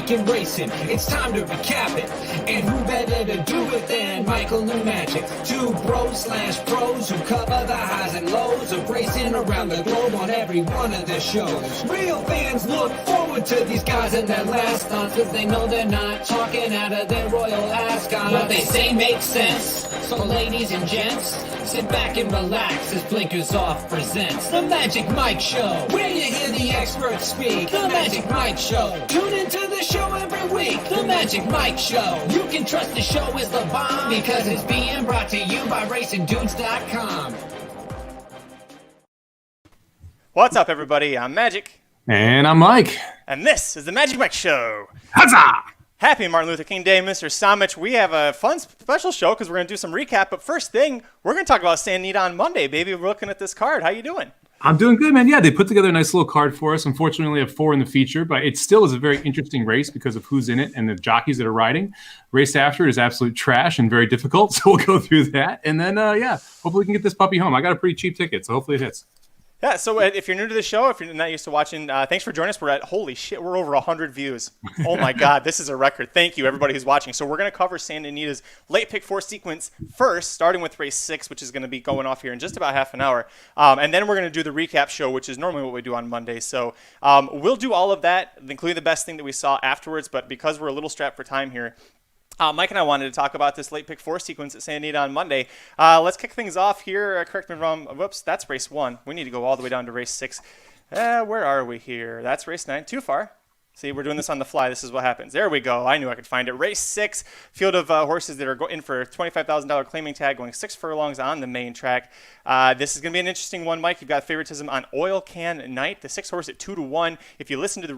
week in racing. It's time to recap it. And who better to do it than Michael and Magic? Two bros/pros who cover the highs and lows of racing around the globe on every one of their shows. Real fans look forward to these guys and their last stunts, cause they know they're not talking out of their royal ascot. What they say makes sense. So ladies and gents, sit back and relax as Blinkers Off presents The Magic Mike Show, where you hear the experts speak. The Magic Mike Show. Tune into the show every week. The Magic Mike Show. You can trust the show is the bomb because it's being brought to you by RacingDudes.com. What's up, everybody? I'm Magic. And I'm Mike. And this is The Magic Mike Show. Huzzah! Happy Martin Luther King Day, Mr. Samich. We have a fun special show because we're going to do some recap. But first thing, we're going to talk about Santa Anita on Monday, baby. We're looking at this card. How you doing? I'm doing good, man. Yeah, they put together a nice little card for us. Unfortunately, we only have 4 in the feature, but it still is a very interesting race because of who's in it and the jockeys that are riding. Race after is absolute trash and very difficult, so we'll go through that. And then, hopefully we can get this puppy home. I got a pretty cheap ticket, so hopefully it hits. Yeah, so if you're new to the show, if you're not used to watching, thanks for joining us. Holy shit, we're over 100 views. Oh my God, this is a record. Thank you, everybody who's watching. So we're going to cover Santa Anita's late pick 4 sequence first, starting with race 6, which is going to be going off here in just about half an hour. And then we're going to do the recap show, which is normally what we do on Monday. So we'll do all of that, including the best thing that we saw afterwards. But because we're a little strapped for time here, Mike and I wanted to talk about this late pick 4 sequence at Santa Anita on Monday. Let's kick things off here. Correct me if I'm wrong. Whoops, that's race 1. We need to go all the way down to race 6. Where are we here? That's race 9. Too far. See, we're doing this on the fly. This is what happens. There we go. I knew I could find it. Race 6, field of horses that are in for a $25,000 claiming tag, going 6 furlongs on the main track. This is going to be an interesting one, Mike. You've got favoritism on Oil Can Knight, the 6 horse at 2-1. If you listen to the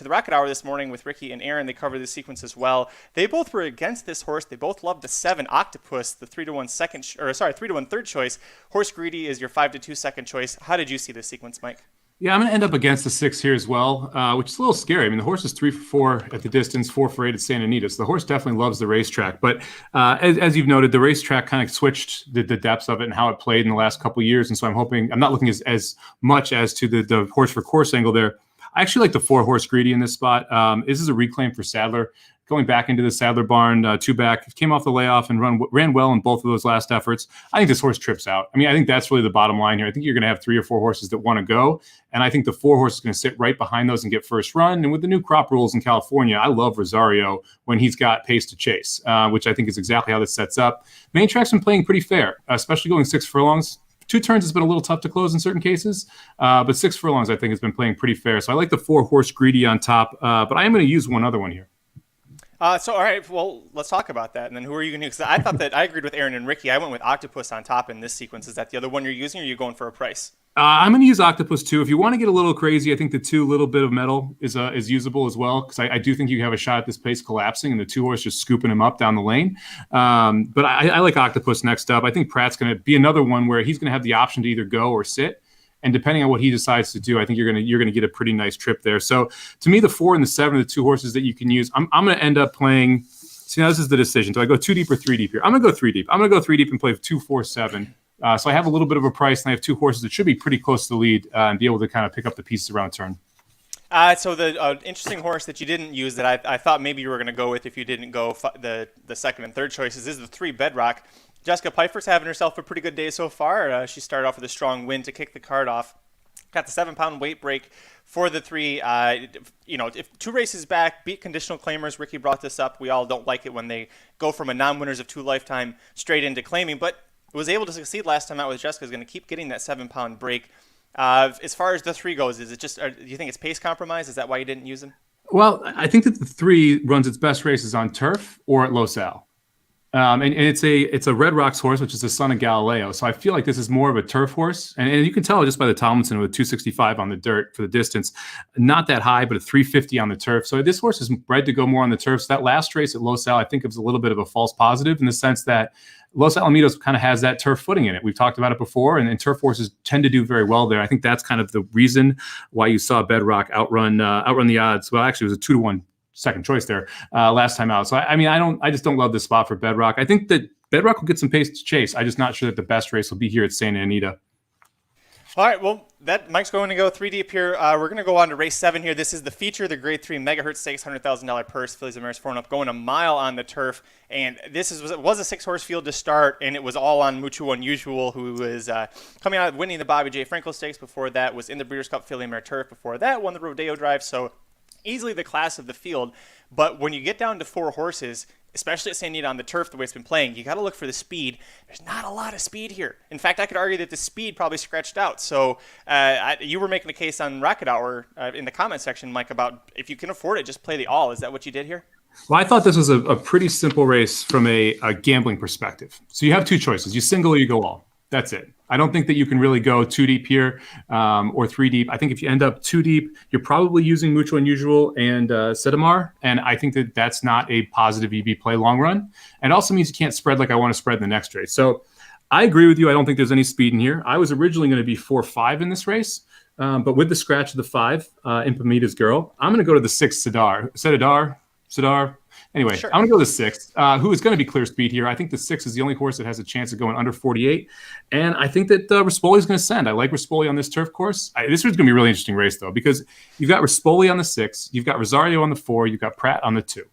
Rocket Hour this morning with Ricky and Aaron, they cover this sequence as well. They both were against this horse. They both loved the 7 Octopus, the 3-1 third choice. Horse Greedy is your 5-2 second choice. How did you see this sequence, Mike? Yeah, I'm going to end up against the 6 here as well, which is a little scary. I mean, the horse is 3 for 4 at the distance, 4 for 8 at Santa Anita. So the horse definitely loves the racetrack. But as you've noted, the racetrack kind of switched the depths of it and how it played in the last couple of years. And so I'm not looking as much as to the horse for course angle there. I actually like the 4 Horse Greedy in this spot. This is a reclaim for Sadler. Going back into the Sadler barn, 2 back, came off the layoff and ran well in both of those last efforts. I think this horse trips out. I mean, I think that's really the bottom line here. I think you're going to have 3 or 4 horses that want to go, and I think the 4 horse is going to sit right behind those and get first run. And with the new crop rules in California, I love Rosario when he's got pace to chase, which I think is exactly how this sets up. Main track's been playing pretty fair, especially going 6 furlongs. 2 turns has been a little tough to close in certain cases, but 6 furlongs I think has been playing pretty fair. So I like the 4 Horse Greedy on top, but I am going to use one other one here. All right, well, let's talk about that. And then who are you going to use? Because I thought that I agreed with Aaron and Ricky. I went with Octopus on top in this sequence. Is that the other one you're using, or are you going for a price? I'm going to use Octopus too. If you want to get a little crazy, I think the 2 little bit of metal is usable as well, because I do think you have a shot at this pace collapsing and the 2 horse just scooping him up down the lane. But I like Octopus next up. I think Pratt's going to be another one where he's going to have the option to either go or sit. And depending on what he decides to do, I think you're gonna get a pretty nice trip there. So to me, the 4 and the 7 are the 2 horses that you can use. I'm gonna end up playing. See, now this is the decision. Do I go 2 deep or 3 deep here? I'm gonna go 3 deep. I'm gonna go 3 deep and play 2, 4, 7. So I have a little bit of a price, and I have 2 horses that should be pretty close to the lead and be able to kind of pick up the pieces around turn. So the interesting horse that you didn't use that I thought maybe you were going to go with if you didn't go the second and third choices is the 3 Bedrock. Jessica Pfeiffer's having herself a pretty good day so far. She started off with a strong win to kick the card off. Got the 7-pound weight break for the 3. If 2 races back, beat Conditional Claimers. Ricky brought this up. We all don't like it when they go from a non-winners of 2 lifetime straight into claiming, but was able to succeed last time out with Jessica. Is going to keep getting that 7-pound break. As far as the 3 goes, is it just? Do you think it's pace compromise? Is that why you didn't use him? Well, I think that the 3 runs its best races on turf or at Los Al. And it's a Red Rocks horse, which is the son of Galileo. So I feel like this is more of a turf horse. And you can tell just by the Tomlinson with 265 on the dirt for the distance. Not that high, but a 350 on the turf. So this horse is bred to go more on the turf. So that last race at Los Al, I think, was a little bit of a false positive in the sense that Los Alamitos kind of has that turf footing in it. We've talked about it before, and turf horses tend to do very well there. I think that's kind of the reason why you saw Bedrock outrun the odds. Well, actually, it was a 2-1 second choice there last time out. So I just don't love this spot for Bedrock. I think that Bedrock will get some pace to chase. I'm just not sure that the best race will be here at Santa Anita. All right, well, that Mike's going to go 3 deep here. We're going to go on to race 7 here. This is the feature, the Grade 3 Megahertz Stakes, $100,000 purse. Fillies and Mares 4 and up, going a mile on the turf. And this was a 6-horse field to start, and it was all on Mucho Unusual, who was coming out winning the Bobby J. Frankel Stakes. Before that was in the Breeders' Cup Filly and Mare Turf. Before that, won the Rodeo Drive. So easily the class of the field. But when you get down to 4 horses, especially at Santa Anita on the turf, the way it's been playing, you got to look for the speed. There's not a lot of speed here. In fact, I could argue that the speed probably scratched out. So you were making a case on Rocket Hour in the comment section, Mike, about if you can afford it, just play the all. Is that what you did here? Well, I thought this was a pretty simple race from a gambling perspective. So you have 2 choices. You single or you go all. That's it. I don't think that you can really go 2 deep here or 3 deep. I think if you end up 2 deep, you're probably using Mucho Unusual and Sidamar. And I think that that's not a positive EV play long run. And it also means you can't spread like I want to spread in the next race. So I agree with you. I don't think there's any speed in here. I was originally going to be 4-5 in this race. But with the scratch of the 5, in Pamita's Girl, I'm going to go to the 6 Sidar. Anyway, sure. I'm going to go to the 6, who is going to be clear speed here. I think the 6 is the only horse that has a chance of going under 48. And I think that Rispoli is going to send. I like Rispoli on this turf course. This was going to be a really interesting race, though, because you've got Rispoli on the 6, you've got Rosario on the 4, you've got Pratt on the 2.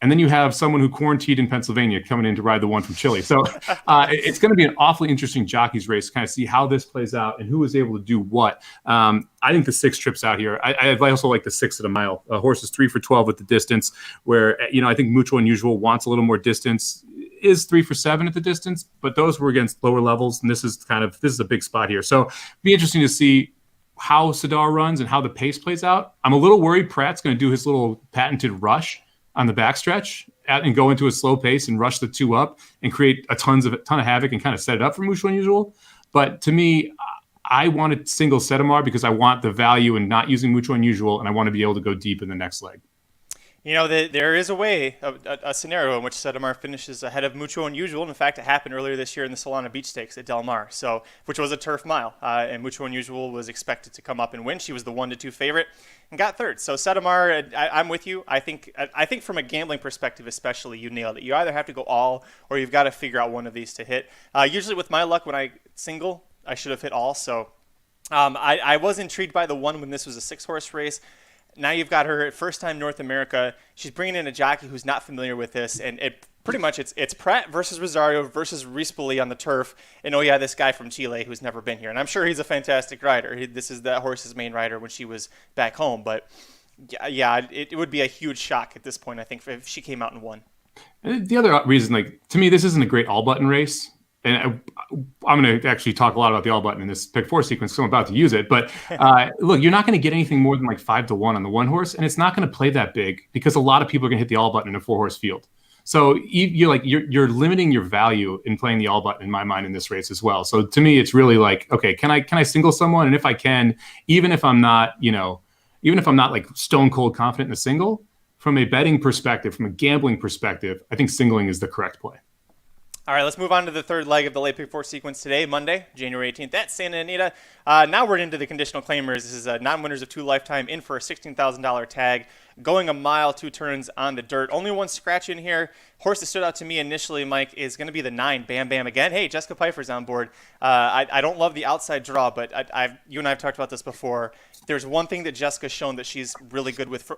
And then you have someone who quarantined in Pennsylvania coming in to ride the one from Chile. So it's going to be an awfully interesting jockey's race to kind of see how this plays out and who is able to do what. I think the 6 trips out here. I also like the 6 at a mile. Horse is 3 for 12 with the distance, where I think Mucho Unusual wants a little more distance. Is 3 for 7 at the distance, but those were against lower levels, and this is a big spot here. So it'd be interesting to see how Sidar runs and how the pace plays out. I'm a little worried Pratt's going to do his little patented rush on the backstretch and go into a slow pace and rush the 2 up and create a ton of havoc and kind of set it up for Mucho Unusual. But to me, I want to single Sidamar because I want the value in not using Mucho Unusual, and I want to be able to go deep in the next leg. There is a scenario in which Sidamar finishes ahead of Mucho Unusual. In fact, it happened earlier this year in the Solana Beach Stakes at Del Mar, which was a turf mile. And Mucho Unusual was expected to come up and win. She was the 1-2 favorite and got third. So Sidamar, I'm with you. I think from a gambling perspective, especially, you nailed it. You either have to go all, or you've got to figure out one of these to hit. Usually, with my luck, when I single, I should have hit all. So I was intrigued by the one when this was a 6-horse race. Now you've got her at First Time North America. She's bringing in a jockey who's not familiar with this, and it's Pratt versus Rosario versus Rispoli on the turf. And this guy from Chile who's never been here, and I'm sure he's a fantastic rider. This is that horse's main rider when she was back home. But it would be a huge shock at this point, I think, if she came out and won. And the other reason, to me, this isn't a great all button race. And I'm going to actually talk a lot about the all button in this pick 4 sequence because I'm about to use it. But look, you're not going to get anything more than 5-1 on the 1 horse, and it's not going to play that big because a lot of people are going to hit the all button in a 4-horse field. So you're limiting your value in playing the all button in my mind in this race as well. So to me, it's really okay, can I single someone? And if I can, even if I'm not stone cold confident in a single, from a betting perspective, from a gambling perspective, I think singling is the correct play. All right, let's move on to the third leg of the late pick 4 sequence today, Monday, January 18th at Santa Anita. Now we're into the conditional claimers. This is non-winners of 2 lifetime in for a $16,000 tag, going a mile, 2 turns on the dirt. Only one scratch in here. Horse that stood out to me initially, Mike, is going to be the 9, Bam Bam again. Hey, Jessica Pfeiffer's on board. I don't love the outside draw, but you and I have talked about this before. There's one thing that Jessica's shown that she's really good with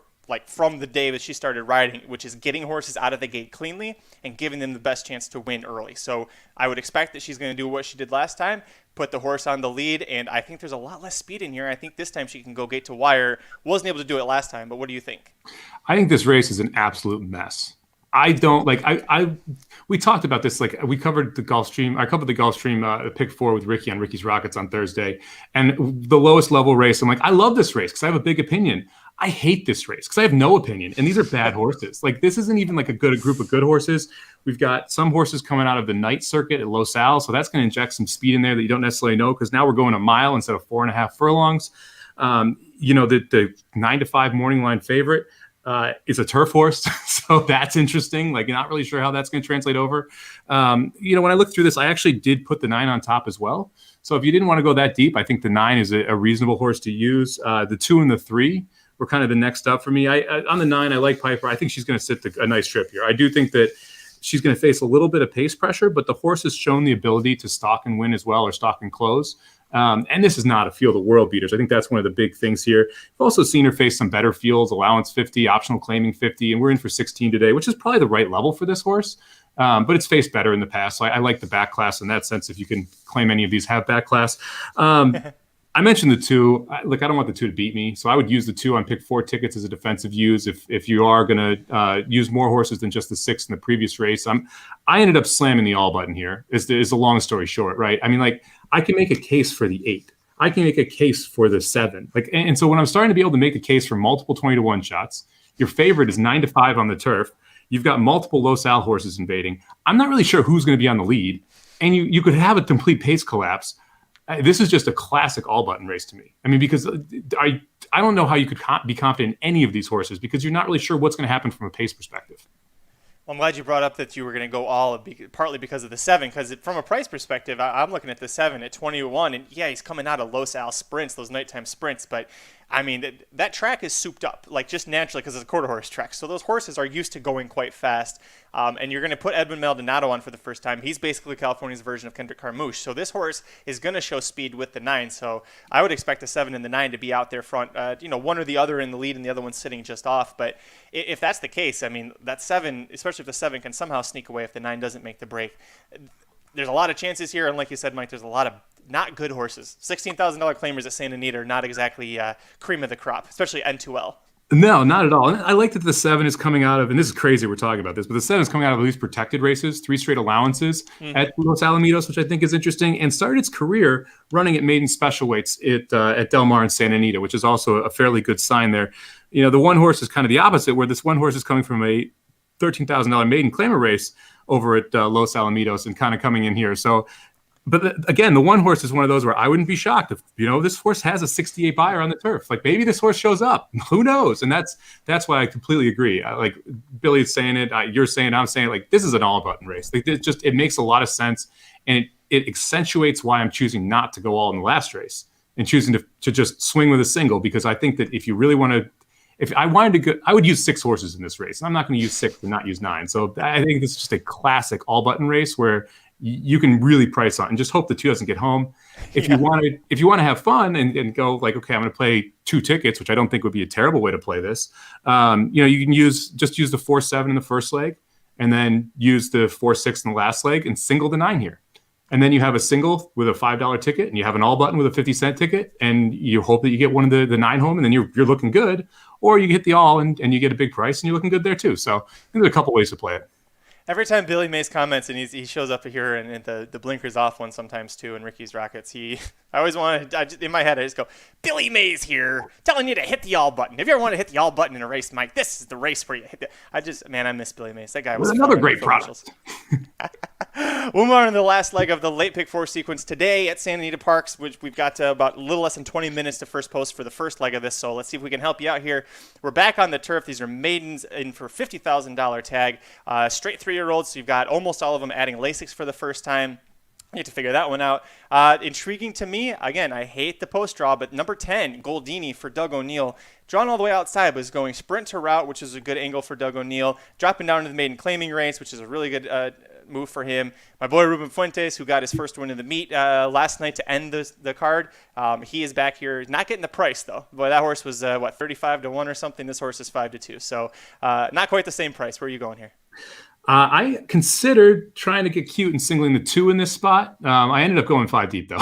from the day that she started riding, which is getting horses out of the gate cleanly and giving them the best chance to win early. So I would expect that she's going to do what she did last time, put the horse on the lead, and I think there's a lot less speed in here. I think this time she can go gate to wire. Wasn't able to do it last time, but what do you think? I think this race is an absolute mess. I don't we talked about this, we covered the Gulfstream. I covered the Gulfstream pick 4 with Ricky on Ricky's Rockets on Thursday. And the lowest level race, I'm I love this race because I have a big opinion. I hate this race because I have no opinion. And these are bad horses. This isn't even a group of good horses. We've got some horses coming out of the night circuit at Los Al. So that's going to inject some speed in there that you don't necessarily know because now we're going a mile instead of 4.5 furlongs. The 9-5 morning line favorite is a turf horse. So that's interesting. You're not really sure how that's going to translate over. When I looked through this, I actually did put the 9 on top as well. So if you didn't want to go that deep, I think the 9 is a reasonable horse to use. The 2 and the 3 were kind of the next up for me. On the 9, I like Piper. I think she's going to sit a nice trip here. I do think that she's going to face a little bit of pace pressure, but the horse has shown the ability to stalk and win as well, or stalk and close. And this is not a field of world beaters. I think that's one of the big things here. I've also seen her face some better fields, allowance 50, optional claiming 50, and we're in for 16 today, which is probably the right level for this horse. But it's faced better in the past. So I like the back class in that sense. If you can claim any of these have back class. I mentioned the 2. Look, I don't want the 2 to beat me, so I would use the 2 on pick 4 tickets as a defensive use. If you are going to use more horses than just the 6 in the previous race, I ended up slamming the all button here. Is the long story short, right? I mean, like, I can make a case for the 8. I can make a case for the 7. And so when I'm starting to be able to make a case for multiple 20-1 shots, your favorite is 9-5 on the turf. You've got multiple Los Al horses invading. I'm not really sure who's going to be on the lead, and you could have a complete pace collapse. This is just a classic all-button race to me. I mean, because I don't know how you could be confident in any of these horses because you're not really sure what's going to happen from a pace perspective. Well, I'm glad you brought up that you were going to go all, partly because of the 7, because from a price perspective, I'm looking at the 7 at 20-1, and yeah, he's coming out of Los Al sprints, those nighttime sprints, but I mean, that track is souped up, like just naturally because it's a quarter horse track. So those horses are used to going quite fast. And you're going to put Edwin Maldonado on for the first time. He's basically California's version of Kendrick Carmouche. So this horse is going to show speed with the 9. So I would expect the 7 and the 9 to be out there front, one or the other in the lead and the other one sitting just off. But if that's the case, I mean, that 7, especially if the 7 can somehow sneak away if the 9 doesn't make the break, there's a lot of chances here. And like you said, Mike, there's a lot of not good horses. $16,000 claimers at Santa Anita are not exactly cream of the crop, especially N2L. No, not at all. And I like that the 7 is coming out of, and this is crazy we're talking about this, but the 7 is coming out of at least protected races, 3 straight allowances at Los Alamitos, which I think is interesting, and started its career running at maiden special weights at Del Mar and Santa Anita, which is also a fairly good sign there. You know, the one horse is kind of the opposite, where this one horse is coming from a $13,000 maiden claimer race over at Los Alamitos and kind of coming in here. So, but again, the one horse is one of those where I wouldn't be shocked if, this horse has a 68 buyer on the turf. Like, maybe this horse shows up. Who knows? And that's why I completely agree. Like Billy's saying it, you're saying it, I'm saying it. Like, this is an all-button race. Like, it makes a lot of sense, and it accentuates why I'm choosing not to go all in the last race and choosing to just swing with a single, because I think that if you really want to, if I wanted to go, I would use 6 horses in this race. I'm not going to use 6 and not use 9. So I think this is just a classic all-button race where you can really price on and just hope the 2 doesn't get home. If you want to have fun and go like, okay, I'm going to play 2 tickets, which I don't think would be a terrible way to play this. You can use the 4-7 in the first leg, and then use the 4-6 in the last leg and single the 9 here. And then you have a single with a $5 ticket, and you have an all button with a 50-cent ticket, and you hope that you get one of the 9 home, and then you're looking good. Or you hit the all and you get a big price, and you're looking good there too. So I think there's a couple ways to play it. Every time Billy Mays comments, and he shows up here and the blinker's off one sometimes too in Ricky's Rockets, I always want to, in my head, I just go, Billy Mays here, telling you to hit the all button. If you ever want to hit the all button in a race, Mike, this is the race where you hit it. I miss Billy Mays. That guy was another great product. We'll move on to the last leg of the late pick 4 sequence today at Santa Anita Parks, which we've got about a little less than 20 minutes to first post for the first leg of this. So let's see if we can help you out here. We're back on the turf. These are maidens in for $50,000 tag, straight 3-year-olds. So you've got almost all of them adding Lasix for the first time. You have to figure that one out. Intriguing to me, again, I hate the post draw, but number 10, Goldini for Doug O'Neill, drawn all the way outside, was going sprint to route, which is a good angle for Doug O'Neill, dropping down to the maiden claiming race, which is a really good move for him. My boy Ruben Fuentes, who got his first win in the meet last night to end the card, he is back here, not getting the price though. Boy, that horse was 35-1 or something. This horse is 5-2, so not quite the same price. Where are you going here? I considered trying to get cute and singling the 2 in this spot. I ended up going 5 deep though,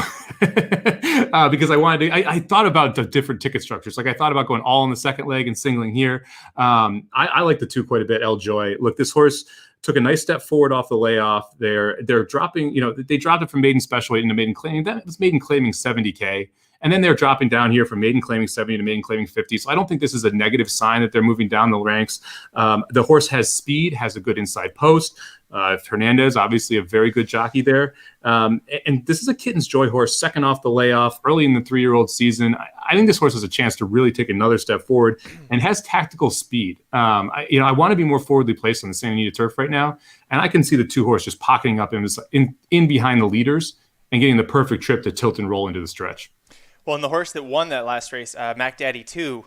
because I wanted to. I thought about the different ticket structures. Like, I thought about going all in the second leg and singling here. I like the 2 quite a bit. El Joy. Look, this horse took a nice step forward off the layoff. They're dropping. They dropped it from maiden special weight into maiden claiming. That was maiden claiming 70K. And then they're dropping down here from maiden claiming 70 to maiden claiming 50. So I don't think this is a negative sign that they're moving down the ranks. The horse has speed, has a good inside post. Hernandez, obviously a very good jockey there. And this is a Kitten's Joy horse, second off the layoff, early in the 3-year-old season. I think this horse has a chance to really take another step forward and has tactical speed. I want to be more forwardly placed on the Santa Anita turf right now. And I can see the 2 horse just pocketing up in behind the leaders and getting the perfect trip to tilt and roll into the stretch. Well, and the horse that won that last race, Mac Daddy 2,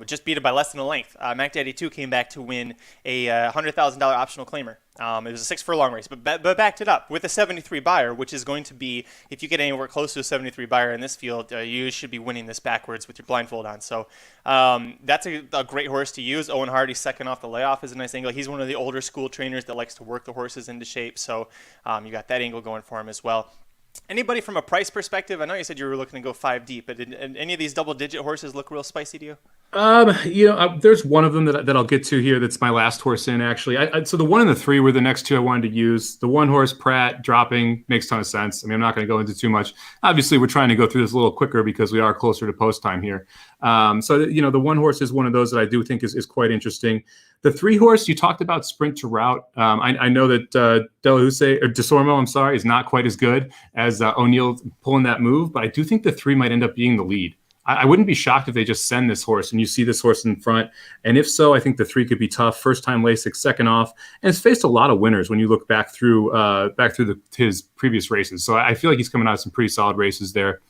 just beat it by less than a length. Mac Daddy 2 came back to win a $100,000 optional claimer It was a 6 furlong race, but backed it up with a 73 buyer, which is going to be, if you get anywhere close to a 73 buyer in this field, you should be winning this backwards with your blindfold on. So that's a great horse to use. Owen Hardy second off the layoff is a nice angle. He's one of the older school trainers that likes to work the horses into shape. So you got that angle going for him as well. Anybody from a price perspective? I know you said you were looking to go 5 deep, but did any of these double-digit horses look real spicy to you? There's one of them that I'll get to here. That's my last horse in, actually. So the 1 and the 3 were the next 2 I wanted to use. The 1 horse, Pratt, dropping, makes a ton of sense. I mean, I'm not going to go into too much. Obviously, we're trying to go through this a little quicker because we are closer to post time here. The 1 horse is one of those that I do think is quite interesting. The 3 horse, you talked about sprint to route. I know that Desormeaux, I'm sorry, is not quite as good as O'Neill pulling that move, but I do think the 3 might end up being the lead. I wouldn't be shocked if they just send this horse and you see this horse in front. And if so, I think the 3 could be tough. First time Lasix, second off, and it's faced a lot of winners when you look back through his previous races. So I feel like he's coming out of some pretty solid races there.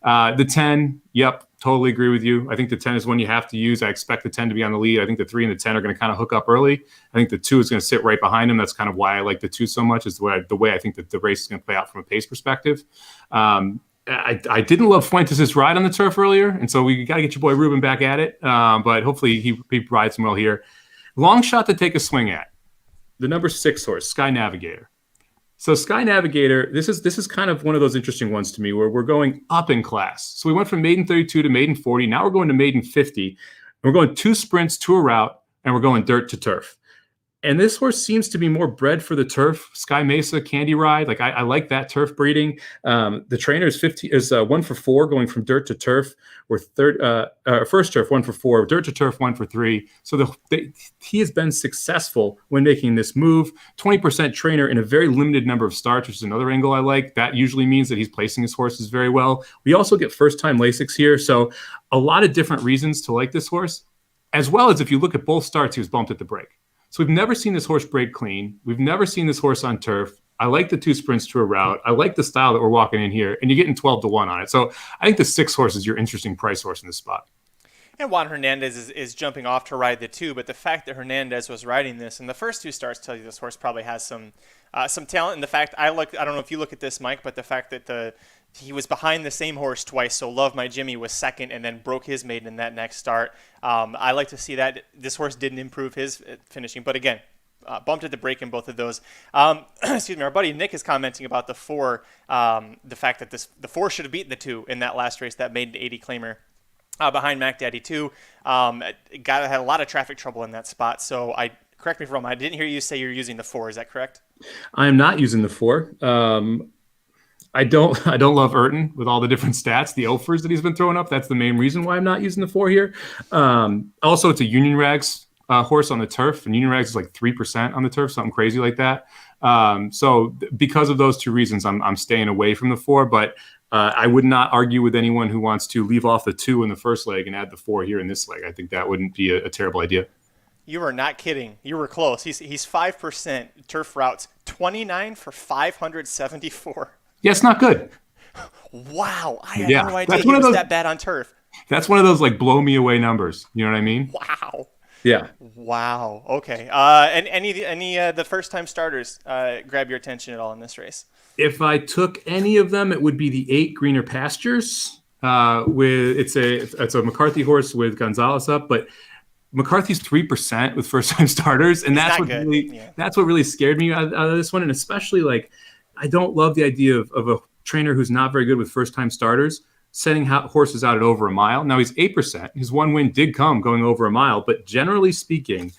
The 10, yep, totally agree with you. I think the 10 is one you have to use. I expect the 10 to be on the lead. I think the 3 and the 10 are going to kind of hook up early. I think the 2 is going to sit right behind him. That's kind of why I like the 2 so much, is the way I think that the race is going to play out from a pace perspective. I didn't love Fuentes' ride on the turf earlier, and so we got to get your boy Ruben back at it. But hopefully he rides him well here. Long shot to take a swing at. The number 6 horse, Sky Navigator. So Sky Navigator, this is kind of one of those interesting ones to me where we're going up in class. So we went from maiden 32 to maiden 40. Now we're going to maiden 50. We're going 2 sprints to a route, and we're going dirt to turf. And this horse seems to be more bred for the turf. Sky Mesa, Candy Ride. Like I like that turf breeding. The trainer is 1 for 4 going from dirt to turf. We're first turf 1 for 4, dirt to turf 1 for 3. So he has been successful when making this move. 20% trainer in a very limited number of starts, which is another angle I like. That usually means that he's placing his horses very well. We also get first time Lasix here. So a lot of different reasons to like this horse, as well as if you look at both starts, he was bumped at the break. So we've never seen this horse break clean. We've never seen this horse on turf. I like the 2 sprints to a route. I like the style that we're walking in here, and you're getting 12-1 on it. So I think the 6 horse is your interesting price horse in this spot. And Juan Hernandez is jumping off to ride the 2, but the fact that Hernandez was riding this, and the first 2 starts tell you this horse probably has some talent. And the fact, I don't know if you look at this, Mike, but the fact that he was behind the same horse twice. So Love My Jimmy was second and then broke his maiden in that next start. I like to see that. This horse didn't improve his finishing, but again, bumped at the break in both of those. Excuse me. Our buddy Nick is commenting about the 4, the fact that the 4 should have beaten the 2 in that last race, that maiden 80 claimer. Behind Mac Daddy 2. Had a lot of traffic trouble in that spot. So correct me if I'm wrong, I didn't hear you say you're using the 4. Is that correct? I am not using the 4. I don't love Urton with all the different stats, the offers that he's been throwing up. That's the main reason why I'm not using the 4 here. Also, it's a Union Rags horse on the turf, and Union Rags is like 3% on the turf, something crazy like that. So because of those 2 reasons, I'm staying away from the 4. But I would not argue with anyone who wants to leave off the 2 in the first leg and add the 4 here in this leg. I think that wouldn't be a terrible idea. You are not kidding. You were close. He's 5% turf routes, 29 for 574. Yeah, it's not good. Wow. I had no idea he was that bad on turf. That's one of those like blow me away numbers. You know what I mean? Wow. Yeah. Wow. Okay. And any the first time starters grab your attention at all in this race? If I took any of them, it would be the 8 Greener Pastures. It's a McCarthy horse with Gonzalez up, but McCarthy's 3% with first time starters, and that's what really scared me out of this one. And especially like, I don't love the idea of a trainer who's not very good with first time starters sending horses out at over a mile. Now he's 8%. His 1 win did come going over a mile, but generally speaking,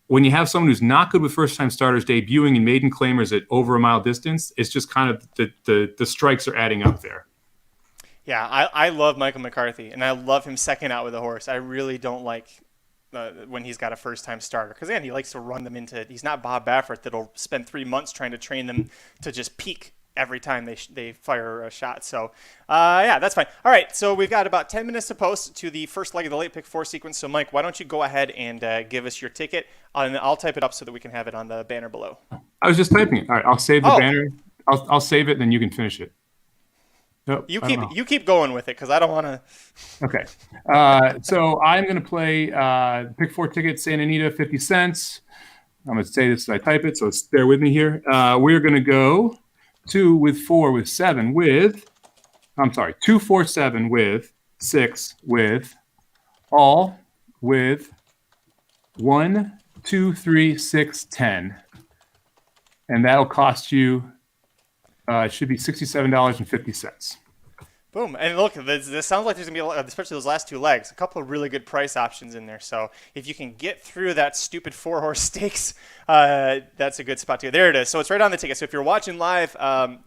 when you have someone who's not good with first-time starters debuting in maiden claimers at over a mile distance, it's just kind of the strikes are adding up there. Yeah, I love Michael McCarthy, and I love him second out with a horse. I really don't like when he's got a first-time starter because, again, he likes to run them into – he's not Bob Baffert that'll spend 3 months trying to train them to just peak every time they fire a shot. So, that's fine. All right, so we've got about 10 minutes to post to the first leg of the late pick 4 sequence. So, Mike, why don't you go ahead and give us your ticket, and I'll type it up so that we can have it on the banner below. I was just typing it. All right, I'll save the banner. I'll save it, and then you can finish it. Nope, you keep going with it because I don't want to. Okay, so I'm going to play pick 4 tickets, Santa Anita, 50 cents. I'm going to say this as I type it, so bear with me here. We're going to go 2 with 4 with 7 with, 2, 4, 7 with 6 with all with 1, 2, 3, 6, 10. And that'll cost you, it should be $67.50. Boom. And look, this sounds like there's going to be, especially those last 2 legs, a couple of really good price options in there. So if you can get through that stupid 4-horse stakes, that's a good spot to go. There it is. So it's right on the ticket. So if you're watching live,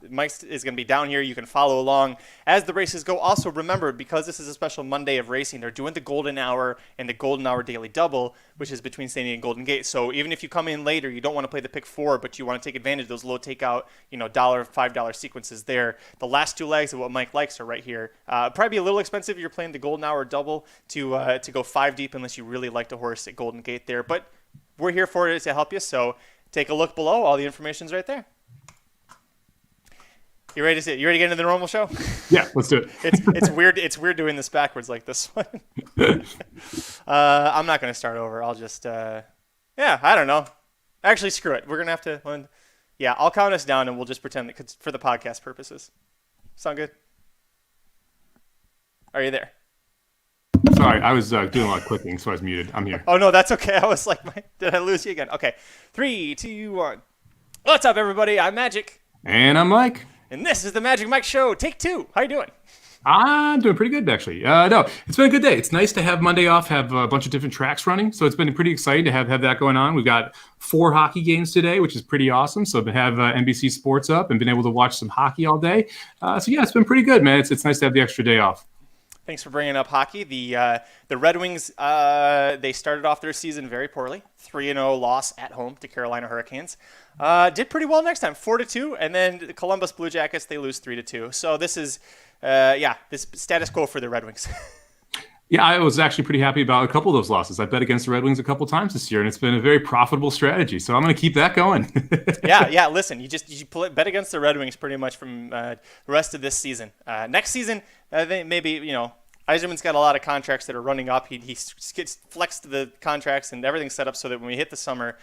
Mike is going to be down here. You can follow along as the races go. Also, remember, because this is a special Monday of racing, they're doing the Golden Hour and the Golden Hour Daily Double, which is between Santa Anita and Golden Gate. So even if you come in later, you don't want to play the pick 4, but you want to take advantage of those low takeout, $1, $5 sequences there. The last 2 legs of what Mike likes are right here. Probably be a little expensive if you're playing the Golden Hour Double to go 5 deep unless you really like the horse at Golden Gate there. But we're here for it to help you, so take a look below. All the information's right there. You ready to get into the normal show? Yeah, let's do it. It's weird. It's weird doing this backwards like this one. I'm not going to start over. I'll just I don't know. Actually, screw it. We're going to have to. I'll count us down and we'll just pretend that for the podcast purposes. Sound good? Are you there? Sorry, I was doing a lot of clicking, so I was muted. I'm here. Oh, no, that's okay. I was like, did I lose you again? Okay. 3, 2, 1. What's up, everybody? I'm Magic. And I'm Mike. And this is the Magic Mike Show. Take 2. How you doing? I'm doing pretty good, actually. No, it's been a good day. It's nice to have Monday off, have a bunch of different tracks running. So it's been pretty exciting to have that going on. We've got 4 hockey games today, which is pretty awesome. So to have NBC Sports up and been able to watch some hockey all day. It's been pretty good, man. It's nice to have the extra day off. Thanks for bringing up hockey. The Red Wings, they started off their season very poorly. 3-0 loss at home to Carolina Hurricanes. Did pretty well next time, 4-2. And then the Columbus Blue Jackets, they lose 3-2. So this is, this status quo for the Red Wings. Yeah, I was actually pretty happy about a couple of those losses. I bet against the Red Wings a couple times this year, and it's been a very profitable strategy. So I'm going to keep that going. Yeah. Listen, you bet against the Red Wings pretty much from the rest of this season. Next season, I think maybe Yzerman's got a lot of contracts that are running up. He gets flexed the contracts and everything's set up so that when we hit the summer,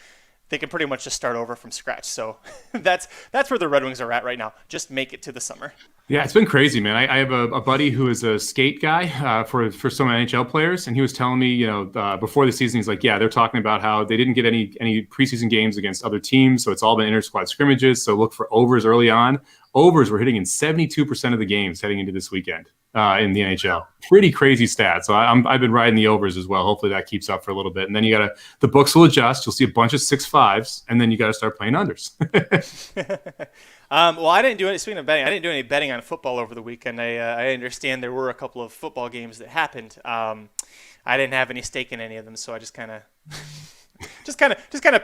they can pretty much just start over from scratch. So that's where the Red Wings are at right now. Just make it to the summer. Yeah, it's been crazy, man. I have a buddy who is a skate guy for some NHL players, and he was telling me, before the season, he's like, yeah, they're talking about how they didn't get any preseason games against other teams, so it's all been inter-squad scrimmages. So look for overs early on. Overs were hitting in 72% of the games heading into this weekend in the NHL. Pretty crazy stats. So I've been riding the overs as well. Hopefully that keeps up for a little bit, and then the books will adjust. You'll see a bunch of 6-5s, and then you got to start playing unders. Well, I didn't do any. Speaking of betting, I didn't do any betting on football over the weekend. I understand there were a couple of football games that happened. I didn't have any stake in any of them, so I just kind of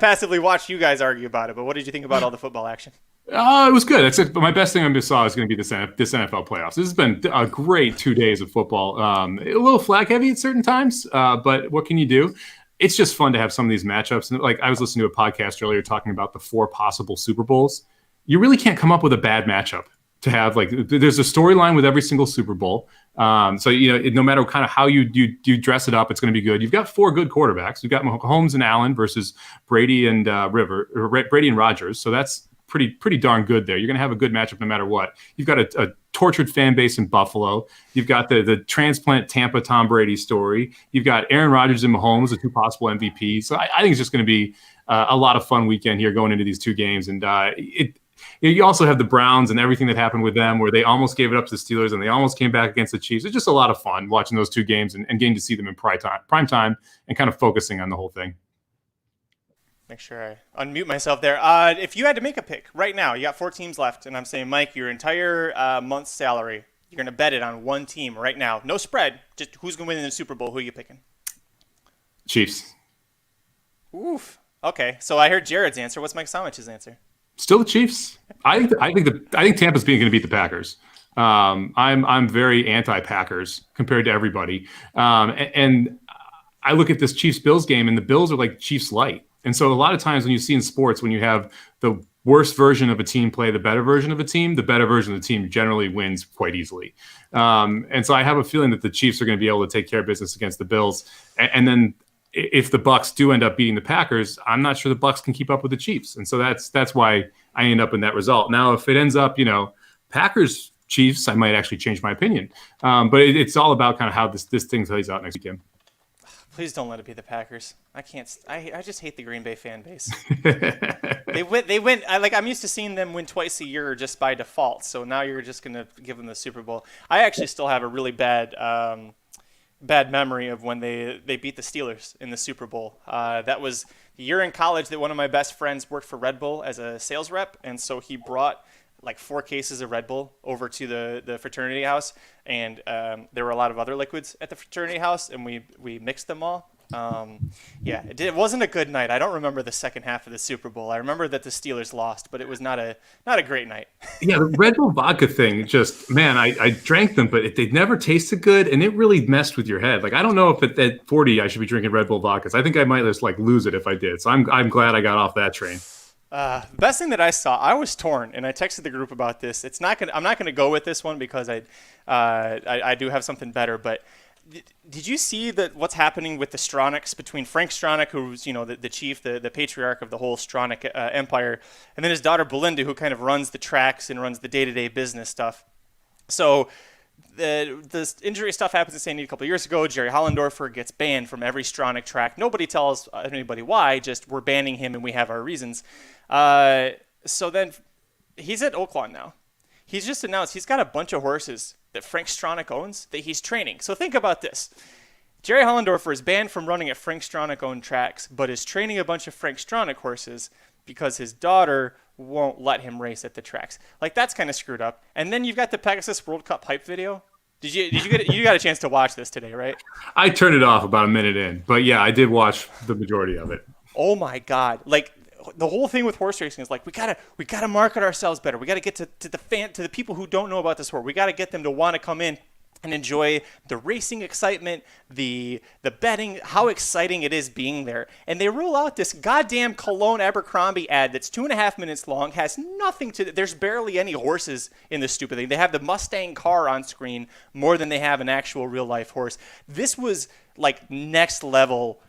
passively watched you guys argue about it. But what did you think about all the football action? It was good. Except my best thing I saw is going to be this NFL playoffs. This has been a great 2 days of football. A little flag heavy at certain times, but what can you do? It's just fun to have some of these matchups. And like I was listening to a podcast earlier talking about the 4 possible Super Bowls. You really can't come up with a bad matchup to have. Like, there's a storyline with every single Super Bowl. So no matter kind of how you dress it up, it's going to be good. You've got 4 good quarterbacks. You've got Mahomes and Allen versus Brady and Brady and Rodgers. So that's pretty darn good there. You're going to have a good matchup no matter what. You've got a tortured fan base in Buffalo. You've got the transplant Tampa Tom Brady story. You've got Aaron Rodgers and Mahomes, the 2 possible MVPs. So I think it's just going to be a lot of fun weekend here going into these 2 games. And you also have the Browns and everything that happened with them where they almost gave it up to the Steelers and they almost came back against the Chiefs. It's just a lot of fun watching those 2 games and getting to see them in prime time and kind of focusing on the whole thing. Make sure I unmute myself there. If you had to make a pick right now, you got 4 teams left, and I'm saying, Mike, your entire month's salary, you're going to bet it on one team right now. No spread, just who's going to win in the Super Bowl. Who are you picking? Chiefs. Oof. Okay, so I heard Jared's answer. What's Mike Samich's answer? Still the Chiefs. I think Tampa's going to beat the Packers. I'm very anti-Packers compared to everybody, and I look at this Chiefs-Bills game, and the Bills are like Chiefs light. And so a lot of times when you see in sports, when you have the worst version of a team play the better version of a team, the better version of the team generally wins quite easily. And so I have a feeling that the Chiefs are going to be able to take care of business against the Bills. And then if the Bucks do end up beating the Packers, I'm not sure the Bucks can keep up with the Chiefs. And so that's why I end up in that result. Now, if it ends up, Packers Chiefs, I might actually change my opinion. But it's all about kind of how this thing plays out next weekend. Please don't let it be the Packers. I can't. I just hate the Green Bay fan base. They win. I'm used to seeing them win twice a year just by default. So now you're just gonna give them the Super Bowl. I actually still have a really bad memory of when they beat the Steelers in the Super Bowl. That was the year in college that one of my best friends worked for Red Bull as a sales rep, and so he brought like 4 cases of Red Bull over to the fraternity house, and there were a lot of other liquids at the fraternity house, and we mixed them all. It wasn't a good night. I don't remember the second half of the Super Bowl. I remember that the Steelers lost, but it was not a great night. Yeah, the Red Bull vodka thing, just, man, I drank them, but they never tasted good, and it really messed with your head. Like, I don't know if at 40 I should be drinking Red Bull vodkas. I think I might just lose it if I did. So I'm glad I got off that train. The best thing that I saw, I was torn, and I texted the group about this. I'm not gonna go with this one because I do have something better. But did you see what's happening with the Stronachs between Frank Stronach, who's the chief, the patriarch of the whole Stronach empire, and then his daughter Belinda, who kind of runs the tracks and runs the day-to-day business stuff. So the injury stuff happens in Santa Anita a couple of years ago. Jerry Hollendorfer gets banned from every Stronach track. Nobody tells anybody why, just we're banning him and we have our reasons. So then he's at Oaklawn now. He's just announced he's got a bunch of horses that Frank Stronach owns that he's training. So think about this. Jerry Hollendorfer is banned from running at Frank Stronach-owned tracks, but is training a bunch of Frank Stronach horses because his daughter won't let him race at the tracks. Like, that's kind of screwed up. And then you've got the Pegasus World Cup hype video. Did you get you got a chance to watch this today, right? I turned it off about a minute in, but yeah, I did watch the majority of it. Oh my God. Like, the whole thing with horse racing is like, we gotta market ourselves better. We gotta get to the people who don't know about this sport. We gotta get them to want to come in and enjoy the racing excitement, the betting, how exciting it is being there. And they roll out this goddamn Cologne Abercrombie ad that's 2.5 minutes long, has nothing to, there's barely any horses in this stupid thing. They have the Mustang car on screen more than they have an actual real life horse. This was like next level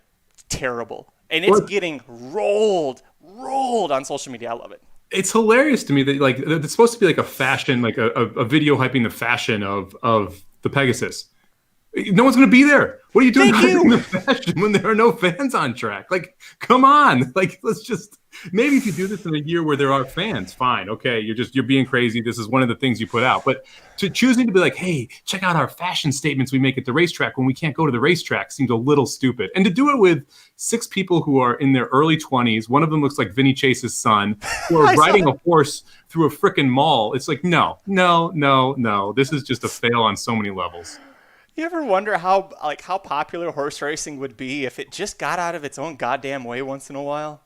terrible. And it's getting rolled on social media. I love it. It's hilarious to me that it's supposed to be like a fashion, like a video hyping the fashion of the Pegasus. No one's going to be there. What are you doing hyping the fashion when there are no fans on track? Like, come on. Like, let's just, maybe if you do this in a year where there are fans, fine. Okay. You're being crazy. This is one of the things you put out. But choosing to be like, hey, check out our fashion statements we make at the racetrack when we can't go to the racetrack seems a little stupid. And to do it with 6 people who are in their early 20s, one of them looks like Vinny Chase's son, who are riding a horse through a frickin' mall. It's like, no. This is just a fail on so many levels. You ever wonder how popular horse racing would be if it just got out of its own goddamn way once in a while?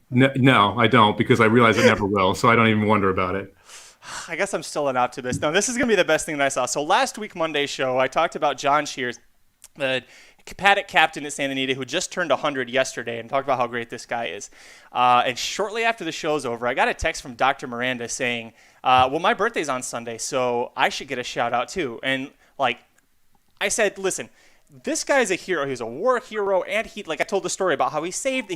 No, I don't, because I realize it never will, so I don't even wonder about it. I guess I'm still an optimist. No, this is going to be the best thing that I saw. So last week, Monday's show, I talked about John Shears, the paddock captain at Santa Anita, who just turned 100 yesterday, and talked about how great this guy is. And shortly after the show's over, I got a text from Dr. Miranda saying, well, my birthday's on Sunday, so I should get a shout out too. And I said, listen, this guy's a hero. He's a war hero, and I told the story about how he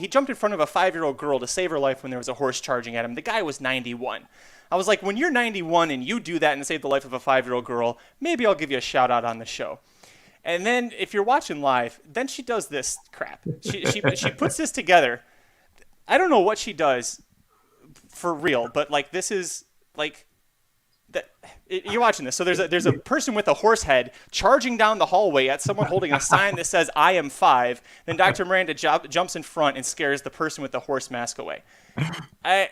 jumped in front of a 5-year-old girl to save her life when there was a horse charging at him. The guy was 91. I was like, when you're 91 and you do that and save the life of a 5-year-old girl, maybe I'll give you a shout out on the show. And then if you're watching live, then she does this crap. She puts this together. I don't know what she does for real, but this is you're watching this. So there's a person with a horse head charging down the hallway at someone holding a sign that says "I am 5." Then Dr. Miranda jumps in front and scares the person with the horse mask away. Is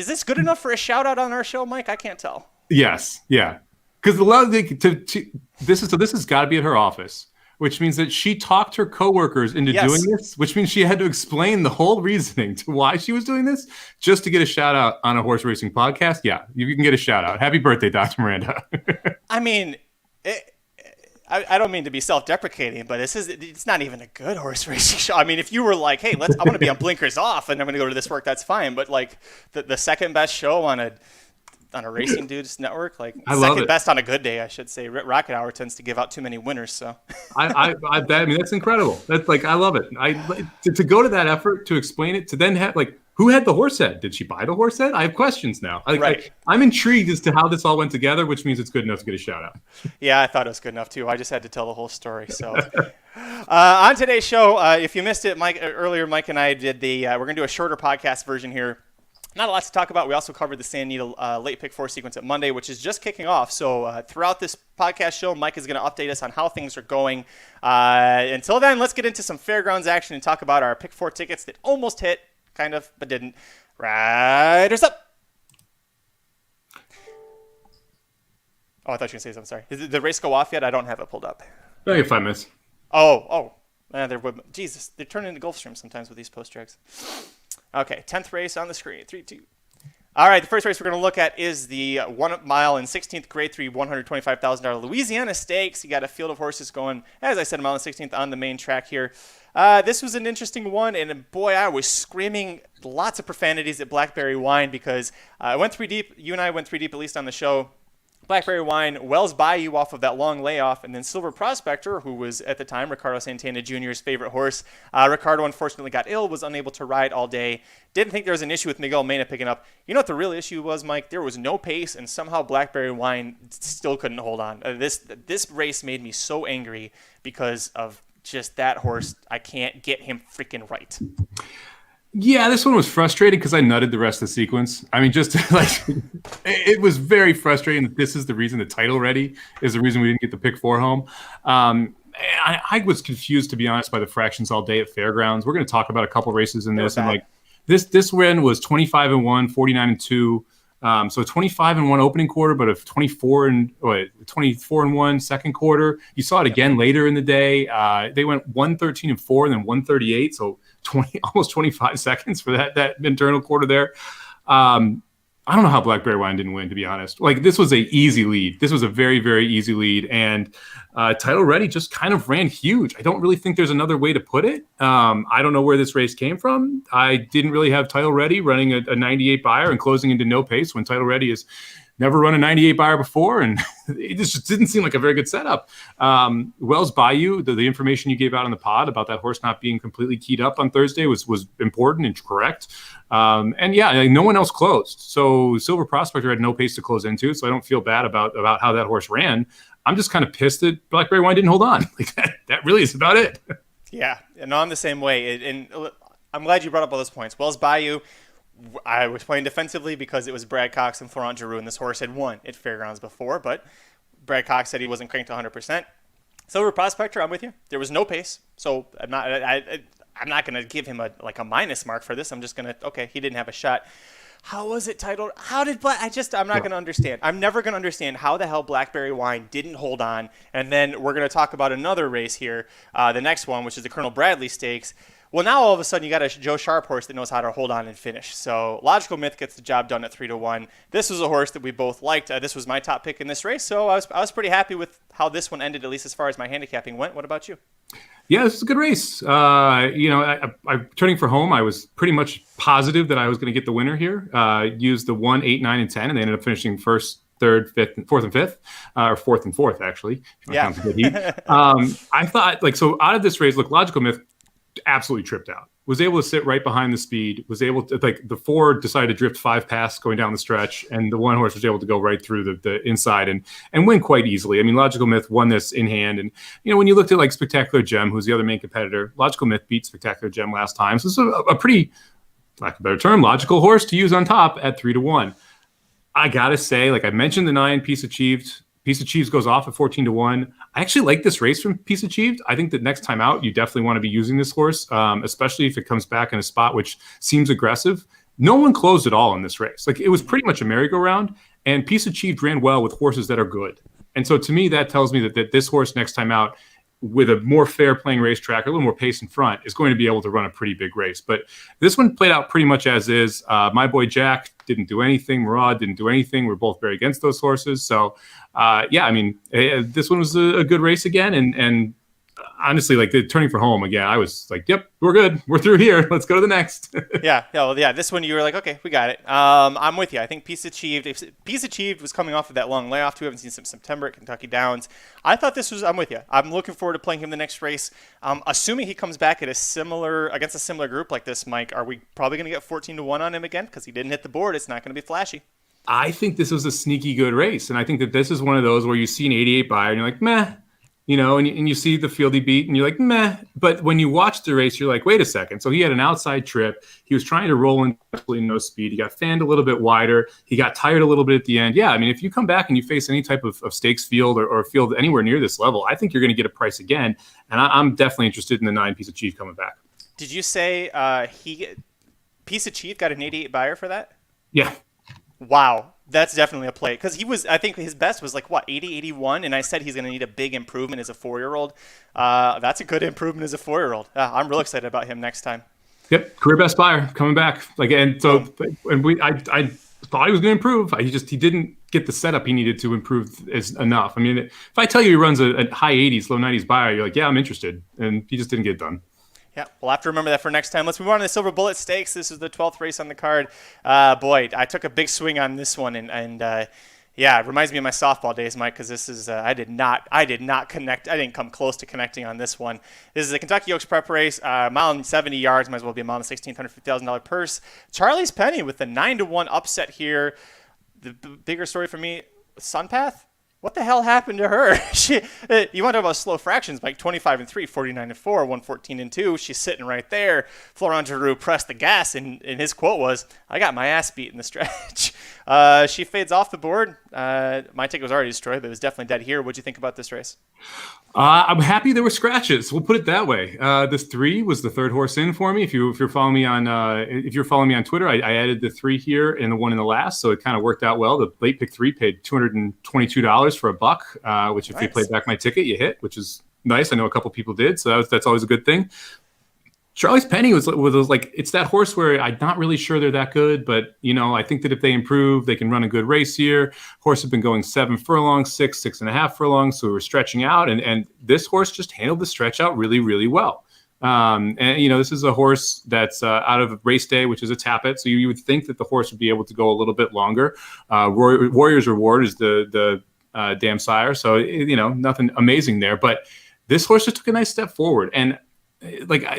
this good enough for a shout out on our show, Mike? I can't tell. Yes, yeah, because this has got to be at her office, which means that she talked her coworkers into doing this, which means she had to explain the whole reasoning to why she was doing this just to get a shout out on a horse racing podcast. Yeah, you can get a shout out. Happy birthday, Dr. Miranda. I mean, I don't mean to be self-deprecating, but it's not even a good horse racing show. I mean, if you were like, hey, I'm going to be on blinkers off and I'm going to go to this work, that's fine. But the second best show on a on a Racing Dudes network. Like I love second it. best on a good day, I should say. Rocket Hour tends to give out too many winners. So I mean, that's incredible. That's like, I love it. To go to that effort to explain it, to then have like, who had the horse head? Did she buy the horse head? I have questions now. Right. I'm intrigued as to how this all went together, which means it's good enough to get a shout out. Yeah, I thought it was good enough too. I just had to tell the whole story. So on today's show, if you missed it, Mike and I did we're gonna do a shorter podcast version here. Not a lot to talk about. We also covered the Santa Anita late pick 4 sequence at Monday, which is just kicking off. So throughout this podcast show, Mike is going to update us on how things are going. Until then, let's get into some fairgrounds action and talk about our pick 4 tickets that almost hit, kind of, but didn't. Riders up. Oh, I thought you were going to say something. Sorry. Did the race go off yet? I don't have it pulled up. I get 5 minutes. Jesus, they're turning into Gulfstream sometimes with these post drags. Okay, 10th race on the screen. 3, 2. All right, the first race we're going to look at is the 1 mile and 16th Grade 3 $125,000 Louisiana Stakes. You got a field of horses going, as I said, 1 mile and 16th on the main track here. This was an interesting one, and boy, I was screaming lots of profanities at Blackberry Wine because I went 3 deep. You and I went 3 deep, at least on the show. Blackberry Wine, Wells Bayou off of that long layoff, and then Silver Prospector, who was at the time Ricardo Santana Jr.'s favorite horse. Ricardo unfortunately got ill, was unable to ride all day. Didn't think there was an issue with Miguel Mena picking up. You know what the real issue was, Mike? There was no pace, and somehow Blackberry Wine still couldn't hold on. This race made me so angry because of just that horse. I can't get him freaking right. Yeah, this one was frustrating because I nutted the rest of the sequence. I mean, just like it was very frustrating that this is the reason the title ready is the reason we didn't get the pick 4 home. I was confused, to be honest, by the fractions all day at Fairgrounds. We're going to talk about a couple races in this, and like this win was 25-1, 49-2. So a 25-1 opening quarter, but a 24-1 second quarter. You saw it again later in the day. They went 113-4 and then 138. So almost 25 seconds for that internal quarter there. I don't know how Blackberry Wine didn't win, to be honest. Like, this was an easy lead. This was a very, very easy lead. And Title Ready just kind of ran huge. I don't really think there's another way to put it. I don't know where this race came from. I didn't really have Title Ready running a 98 buyer and closing into no pace when Title Ready has never run a 98 buyer before. And it just didn't seem like a very good setup. Wells Bayou, the information you gave out on the pod about that horse not being completely keyed up on Thursday was important and correct. And yeah, no one else closed. So Silver Prospector had no pace to close into. So I don't feel bad about how that horse ran. I'm just kind of pissed that Blackberry Wine didn't hold on. Like that really is about it. Yeah. And I'm the same way. And I'm glad you brought up all those points. Wells Bayou, I was playing defensively because it was Brad Cox and Florent Giroux, and this horse had won at Fairgrounds before, but Brad Cox said he wasn't cranked 100%. Silver Prospector, I'm with you. There was no pace, so I'm not going to give him a minus mark for this. I'm just going to, okay, he didn't have a shot. How was it titled? I'm not going to understand. I'm never going to understand how the hell Blackberry Wine didn't hold on. And then we're going to talk about another race here, the next one, which is the Colonel Bradley Stakes. Well, now all of a sudden you got a Joe Sharp horse that knows how to hold on and finish. So Logical Myth gets the job done at 3-1. This was a horse that we both liked. This was my top pick in this race, so I was pretty happy with how this one ended, at least as far as my handicapping went. What about you? Yeah, this is a good race. I'm turning for home. I was pretty much positive that I was going to get the winner here. Used the 1, 8, 9, and 10, and they ended up finishing first, third, fourth, and fifth, or fourth and fourth, actually. Yeah. I thought, so out of this race, look, Logical Myth absolutely tripped out. Was able to sit right behind the speed. Was able to, the 4 decided to drift 5 past going down the stretch, and the 1 horse was able to go right through the inside and win quite easily. I mean, Logical Myth won this in hand, and when you looked at Spectacular Gem, who's the other main competitor, Logical Myth beat Spectacular Gem last time. So this is a pretty, lack of a better term, logical horse to use on top at 3-1. I gotta say, I mentioned the 9 Peace Achieved. Peace Achieved goes off at 14-1. I actually like this race from Peace Achieved. I think that next time out, you definitely want to be using this horse, especially if it comes back in a spot which seems aggressive. No one closed at all in this race. It was pretty much a merry-go-round, and Peace Achieved ran well with horses that are good. And so to me, that tells me that this horse next time out, with a more fair playing racetrack, a little more pace in front, is going to be able to run a pretty big race. But this one played out pretty much as is. My boy Jack didn't do anything. Murad didn't do anything. We're both very against those horses. So, this one was a good race again. And honestly, like the turning for home again, I was like, yep, we're good. We're through here. Let's go to the next. Yeah. This one you were like, okay, we got it. I'm with you. I think Peace Achieved. If Peace Achieved was coming off of that long layoff too. We haven't seen some September at Kentucky Downs. I thought this was. I'm with you. I'm looking forward to playing him the next race. Assuming he comes back at against a similar group like this, Mike, are we probably going to get 14-1 on him again because he didn't hit the board? It's not going to be flashy. I think this was a sneaky good race, and I think that this is one of those where you see an 88 buyer and you're like, meh. And you see the field he beat, and you're like, meh. But when you watch the race, you're like, wait a second. So he had an outside trip. He was trying to roll in absolutely no speed. He got fanned a little bit wider. He got tired a little bit at the end. Yeah, I mean, if you come back and you face any type of stakes field or a field anywhere near this level, I think you're going to get a price again. And I'm definitely interested in the 9 Piece of Chief coming back. Did you say Piece of Chief got an 88 buyer for that? Yeah. Wow. That's definitely a play because I think his best was like 80, 81. And I said he's going to need a big improvement as a 4-year-old. That's a good improvement as a 4-year-old. I'm real excited about him next time. Yep. Career best buyer coming back. I thought he was going to improve. He didn't get the setup he needed to improve enough. I mean, if I tell you he runs a high 80s, low 90s buyer, you're like, yeah, I'm interested. And he just didn't get it done. Yeah, we'll have to remember that for next time. Let's move on to the Silver Bullet Stakes. This is the 12th race on the card. Boy, I took a big swing on this one, and it reminds me of my softball days, Mike, because this is I did not connect. I didn't come close to connecting on this one. This is a Kentucky Oaks prep race, mile and 70 yards, might as well be a mile and $1,650,000 purse. Charlie's Penny with the 9-1 upset here. The bigger story for me, Sunpath. What the hell happened to her? You want to talk about slow fractions, Mike? 25-3, 49-4, 114-2. She's sitting right there. Florent Giroux pressed the gas, and his quote was, "I got my ass beat in the stretch." She fades off the board. My ticket was already destroyed, but it was definitely dead here. What'd you think about this race? I'm happy there were scratches. We'll put it that way. This 3 was the third horse in for me. If you're following me on Twitter, I added the 3 here and the 1 in the last, so it kind of worked out well. The late pick 3 paid $222 for $1, which if you played back my ticket, you hit, which is nice. I know a couple people did, so that's always a good thing. Charlie's Penny was like, it's that horse where I'm not really sure they're that good, but I think that if they improve, they can run a good race here. Horse have been going 7 furlongs, 6.5 furlongs, so we were stretching out, and this horse just handled the stretch out really, really well. This is a horse that's out of race day, which is a Tappet, so you would think that the horse would be able to go a little bit longer. Warrior's Reward is the dam sire, so nothing amazing there, but this horse just took a nice step forward, and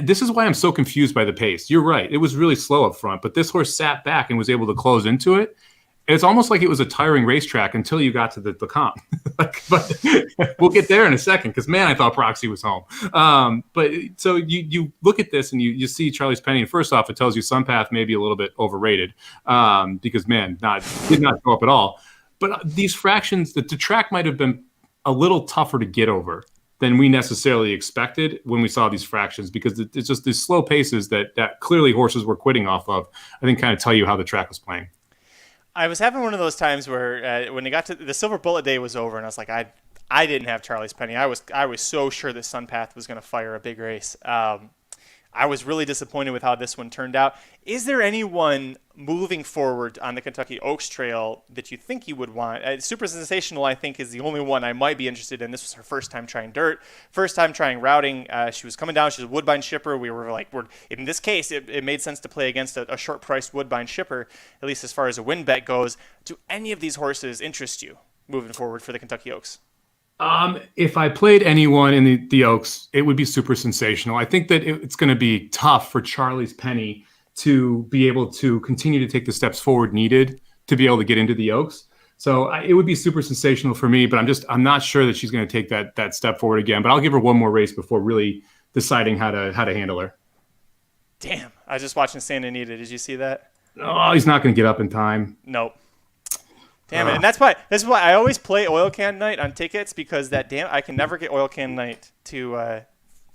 this is why I'm so confused by the pace. You're right. It was really slow up front, but this horse sat back and was able to close into it. It's almost like it was a tiring racetrack until you got to the comp. But we'll get there in a second because, man, I thought Proxy was home. But so you look at this and you see Charlie's Penny. And first off, it tells you Sunpath may be a little bit overrated because, man, did not go up at all. But these fractions, the track might have been a little tougher to get over than we necessarily expected when we saw these fractions, because it's just these slow paces that clearly horses were quitting off of, I think kind of tell you how the track was playing. I was having one of those times where when it got to the Silver Bullet Day was over, and I was like, I didn't have Charlie's Penny. I was so sure that Sunpath was going to fire a big race. I was really disappointed with how this one turned out. Is there anyone moving forward on the Kentucky Oaks Trail that you think you would want? Super Sensational, I think, is the only one I might be interested in. This was her first time trying dirt, first time trying routing. She was coming down. She was a Woodbine shipper. We were like, in this case, it made sense to play against a short-priced Woodbine shipper, at least as far as a win bet goes. Do any of these horses interest you moving forward for the Kentucky Oaks? If I played anyone in the Oaks, it would be Super Sensational. I think that it's going to be tough for Charlie's Penny to be able to continue to take the steps forward needed to be able to get into the Oaks. So it would be Super Sensational for me, but I'm not sure that she's going to take that step forward again. But I'll give her one more race before really deciding how to handle her. Damn, I was just watching Santa Anita. Did you see that? Oh, he's not going to get up in time. Nope. Damn it. And that's why I always play Oil Can Night on tickets, because I can never get Oil Can Night I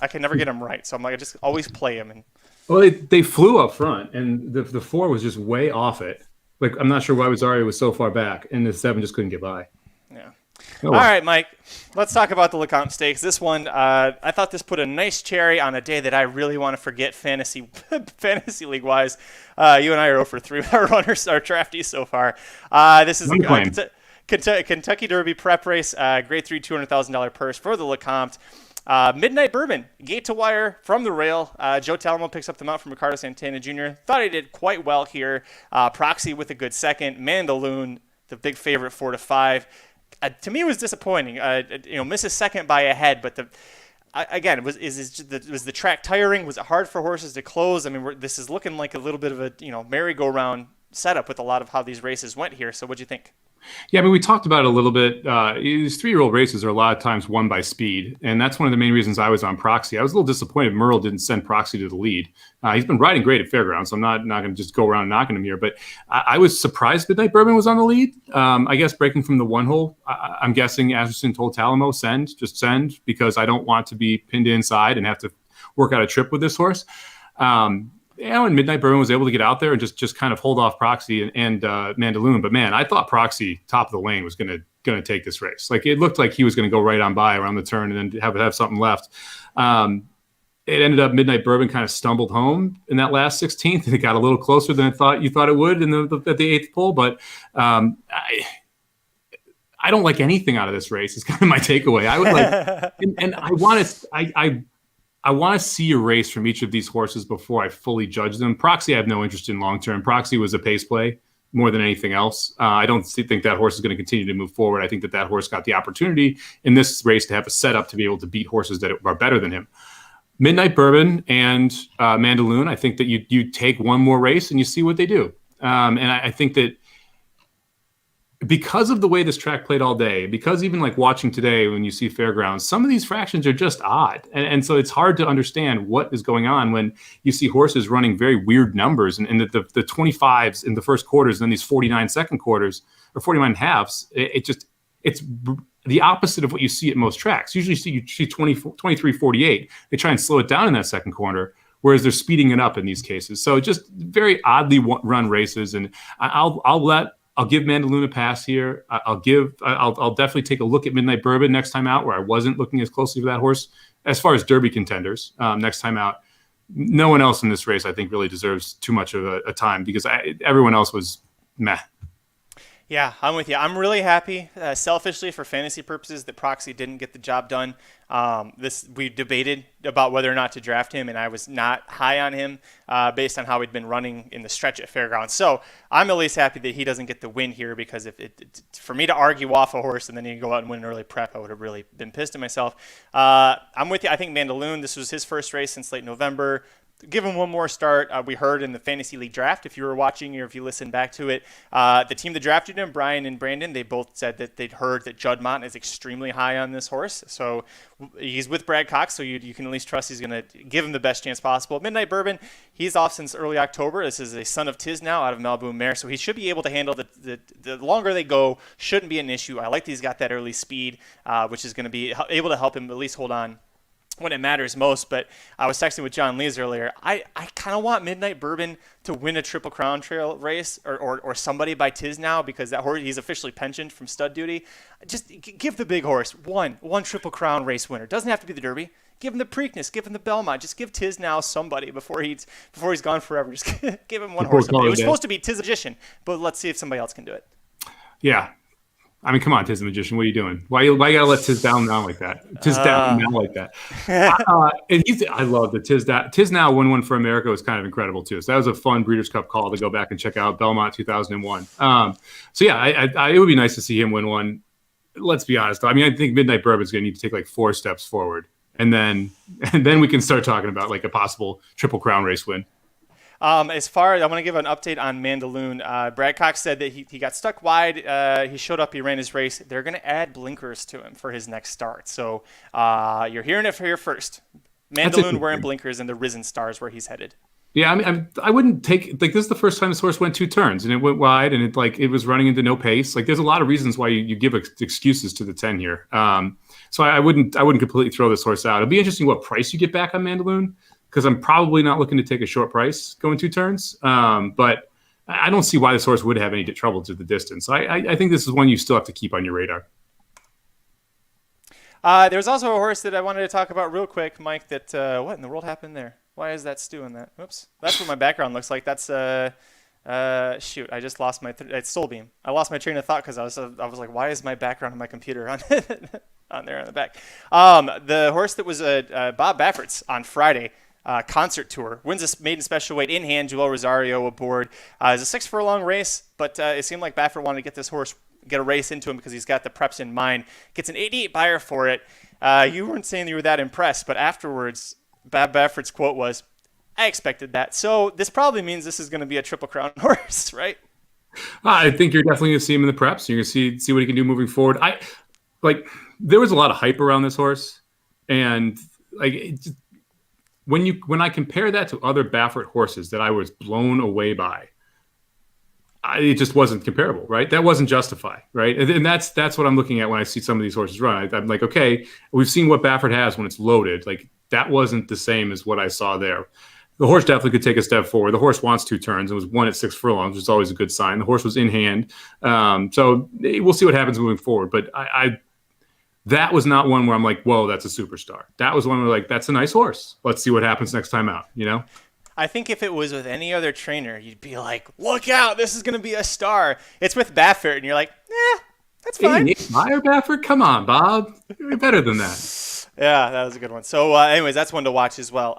can never get them right. So I'm like, I just always play them. And well, they flew up front, and the 4 was just way off it. Like, I'm not sure why Rosario was so far back, and the 7 just couldn't get by. Yeah. Oh, well. All right, Mike, let's talk about the LeCompte Stakes. This one, I thought this put a nice cherry on a day that I really want to forget fantasy league-wise. You and I are over 3 with our runners, our draftees so far. This is Kentucky Derby prep race, grade 3 $200,000 purse for the LeCompte. Midnight Bourbon, gate to wire from the rail. Joe Talamo picks up the mount from Ricardo Santana Jr. Thought he did quite well here. Proxy with a good second. Mandaloon, the big favorite, 4-5. To me, it was disappointing. Misses second by a head, but again, was the track tiring? Was it hard for horses to close? I mean, this is looking like a little bit of a merry-go-round setup with a lot of how these races went here. So, what'd you think? Yeah, I mean, we talked about it a little bit. These 3-year-old races are a lot of times won by speed, and that's one of the main reasons I was on Proxy. I was a little disappointed Merle didn't send Proxy to the lead. He's been riding great at Fairgrounds, so I'm not going to just go around knocking him here. But I was surprised Midnight Bourbon was on the lead. I guess breaking from the one hole, I'm guessing Anderson told Talamo, just send, because I don't want to be pinned inside and have to work out a trip with this horse. And Midnight Bourbon was able to get out there and just kind of hold off Proxy and Mandaloon. But man, I thought Proxy, top of the lane, was going to take this race. Like, it looked like he was going to go right on by around the turn and then have something left. It ended up Midnight Bourbon kind of stumbled home in that last 16th, and it got a little closer than you thought it would at the eighth pole. But I don't like anything out of this race. It's kind of my takeaway. I would like, and I want to see a race from each of these horses before I fully judge them. Proxy, I have no interest in long-term. Proxy was a pace play more than anything else. I don't think that horse is going to continue to move forward. I think that horse got the opportunity in this race to have a setup to be able to beat horses that are better than him. Midnight Bourbon and Mandaloon, I think that you take one more race and you see what they do. And I think that because of the way this track played all day, because even like watching today when you see Fairgrounds, some of these fractions are just odd. And so it's hard to understand what is going on when you see horses running very weird numbers and the 25s in the first quarters and then these 49 second quarters or 49 halves. It's the opposite of what you see at most tracks. Usually you see 23, 48. They try and slow it down in that second quarter, whereas they're speeding it up in these cases. So just very oddly run races. And I'll give Mandaloon a pass here. I'll definitely take a look at Midnight Bourbon next time out, where I wasn't looking as closely for that horse. As far as Derby contenders, next time out, no one else in this race I think really deserves too much of a time, because everyone else was meh. Yeah, I'm with you. I'm really happy, selfishly, for fantasy purposes, that Proxy didn't get the job done. We debated about whether or not to draft him, and I was not high on him based on how he'd been running in the stretch at Fairgrounds. So I'm at least happy that he doesn't get the win here, because for me to argue off a horse and then he go out and win an early prep, I would have really been pissed at myself. I'm with you. I think Mandaloon, this was his first race since late November. Give him one more start. We heard in the Fantasy League draft, if you were watching or if you listened back to it, the team that drafted him, Brian and Brandon, they both said that they'd heard that Judd Mott is extremely high on this horse. So he's with Brad Cox, so you can at least trust he's going to give him the best chance possible. Midnight Bourbon, he's off since early October. This is a son of Tiz now out of Malibu Mare, so he should be able to handle the longer they go. Shouldn't be an issue. I like that he's got that early speed, which is going to be able to help him at least hold on when it matters most. But I was texting with John Lees earlier. I kind of want Midnight Bourbon to win a Triple Crown Trail race or somebody by Tiz now, because that horse, he's officially pensioned from stud duty. Just give the big horse one Triple Crown race winner. Doesn't have to be the Derby. Give him the Preakness. Give him the Belmont. Just give Tiz now somebody before he's gone forever. Just give him one horse. It was supposed to be Tiz Magician, but let's see if somebody else can do it. Yeah. I mean, come on, Tiz the Magician. What are you doing? Why you gotta let Tiz down now like that? Tiz down now like that. I love the Tiz now win one for America was kind of incredible too. So that was a fun Breeders' Cup call to go back and check out Belmont 2001. So yeah, it would be nice to see him win one. Let's be honest, though. I mean, I think Midnight Bourbon's going to need to take like 4 steps forward, and then we can start talking about like a possible Triple Crown race win. As far as I want to give an update on Mandaloon, Brad Cox said that he got stuck wide. He showed up, he ran his race. They're going to add blinkers to him for his next start. So you're hearing it here first. Mandaloon wearing blinkers and the Risen Stars where he's headed. Yeah, I mean, I wouldn't take like this is the first time this horse went 2 turns and it went wide and it was running into no pace. Like there's a lot of reasons why you give excuses to the 10 here. So I wouldn't completely throw this horse out. It'll be interesting what price you get back on Mandaloon, because I'm probably not looking to take a short price going 2 turns. But I don't see why this horse would have any trouble to the distance. I think this is one you still have to keep on your radar. There's also a horse that I wanted to talk about real quick, Mike, that what in the world happened there? Why is that stew in that? Oops. That's what my background looks like. That's Shoot, I just lost my it's Soulbeam. I lost my train of thought because I was like, why is my background on my computer on on there on the back? The horse that was Bob Baffert's on Friday. Concert tour wins a maiden special weight in hand. Joel Rosario aboard. It's a 6 furlong race, but it seemed like Baffert wanted to get this horse, get a race into him because he's got the preps in mind. Gets an 88 buyer for it. You weren't saying you were that impressed, but afterwards, Bob Baffert's quote was, "I expected that." So this probably means this is going to be a Triple Crown horse, right? I think you're definitely going to see him in the preps. You're going to see what he can do moving forward. There was a lot of hype around this horse, and when I compare that to other Baffert horses that I was blown away by, it just wasn't comparable, right? That wasn't justified, right? And that's what I'm looking at when I see some of these horses run. I'm like, okay, we've seen what Baffert has when it's loaded. Like, that wasn't the same as what I saw there. The horse definitely could take a step forward. The horse wants 2 turns. It was 1 at 6 furlongs, which is always a good sign. The horse was in hand. So we'll see what happens moving forward. But that was not one where I'm like, whoa, that's a superstar. That was one where, like, that's a nice horse. Let's see what happens next time out, you know? I think if it was with any other trainer, you'd be like, look out, this is going to be a star. It's with Baffert, and you're like, that's fine. Hey, Meyer Baffert? Come on, Bob. You're better than that. Yeah, that was a good one. So anyways, that's one to watch as well.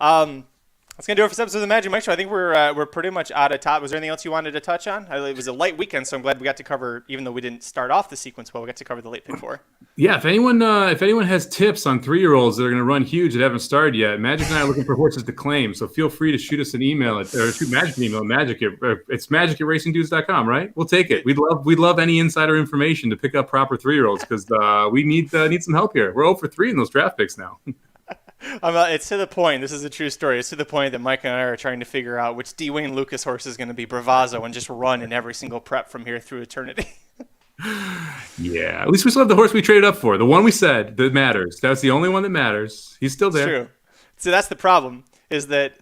That's going to do it for this episode of the Magic Mike Show. I think we're pretty much out of top. Was there anything else you wanted to touch on? It was a light weekend, so I'm glad we got to cover, even though we didn't start off the sequence well, we got to cover the late pick 4. Yeah, if anyone has tips on 3-year-olds that are going to run huge that haven't started yet, Magic and I are looking for horses to claim. So feel free to shoot us an email or shoot Magic an email. It's magic@racingdudes.com, right? We'll take it. We'd love any insider information to pick up proper 3-year-olds because we need some help here. We're 0 for 3 in those draft picks now. It's to the point. This is a true story. It's to the point that Mike and I are trying to figure out which D. Wayne Lucas horse is going to be Bravazzo and just run in every single prep from here through eternity. Yeah, at least we still have the horse we traded up for. The one we said that matters. That's the only one that matters. He's still there. It's true. So that's the problem, is that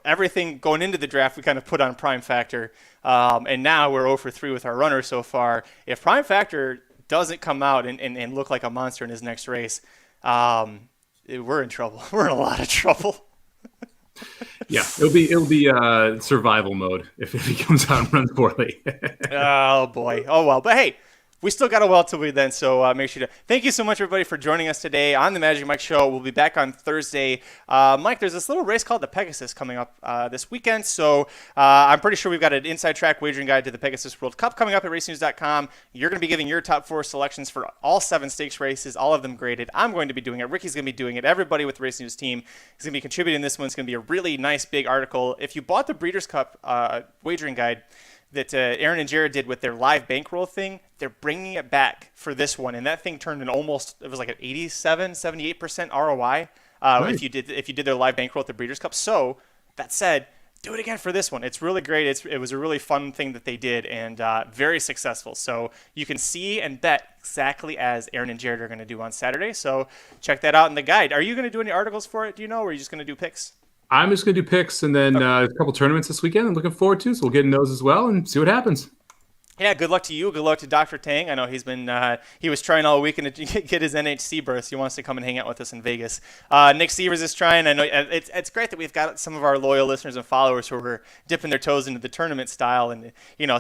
everything going into the draft we kind of put on Prime Factor, and now we're 0 for 3 with our runner so far. If Prime Factor doesn't come out and look like a monster in his next race, we're in trouble. We're in a lot of trouble. Yeah, it'll be survival mode if he comes out and runs poorly. Oh boy. Oh well. But hey, we still got a while till we then, so make sure to thank you so much, everybody, for joining us today on the Magic Mike Show. We'll be back on Thursday. Mike, there's this little race called the Pegasus coming up this weekend, so I'm pretty sure we've got an inside track wagering guide to the Pegasus World Cup coming up at racingnews.com. You're going to be giving your top 4 selections for all 7 stakes races, all of them graded. I'm going to be doing it. Ricky's going to be doing it. Everybody with the Racing News team is going to be contributing this one. It's going to be a really nice big article. If you bought the Breeders' Cup wagering guide that Aaron and Jared did with their live bankroll thing, they're bringing it back for this one, and that thing turned in almost, it was like an 78% ROI if you did their live bankroll at the Breeders' Cup. So that said, do it again for this one. It's really great. It was a really fun thing that they did, and very successful. So you can see and bet exactly as Aaron and Jared are going to do on Saturday. So check that out in the guide. Are you going to do any articles for it? Do you know, or are you just going to do picks? I'm just going to do picks and then a couple tournaments this weekend I'm looking forward to, so we'll get in those as well and see what happens. Yeah, good luck to you. Good luck to Dr. Tang. I know he's been he was trying all weekend to get his NHC berth. He wants to come and hang out with us in Vegas. Nick Severs is trying. I know it's great that we've got some of our loyal listeners and followers who are dipping their toes into the tournament style and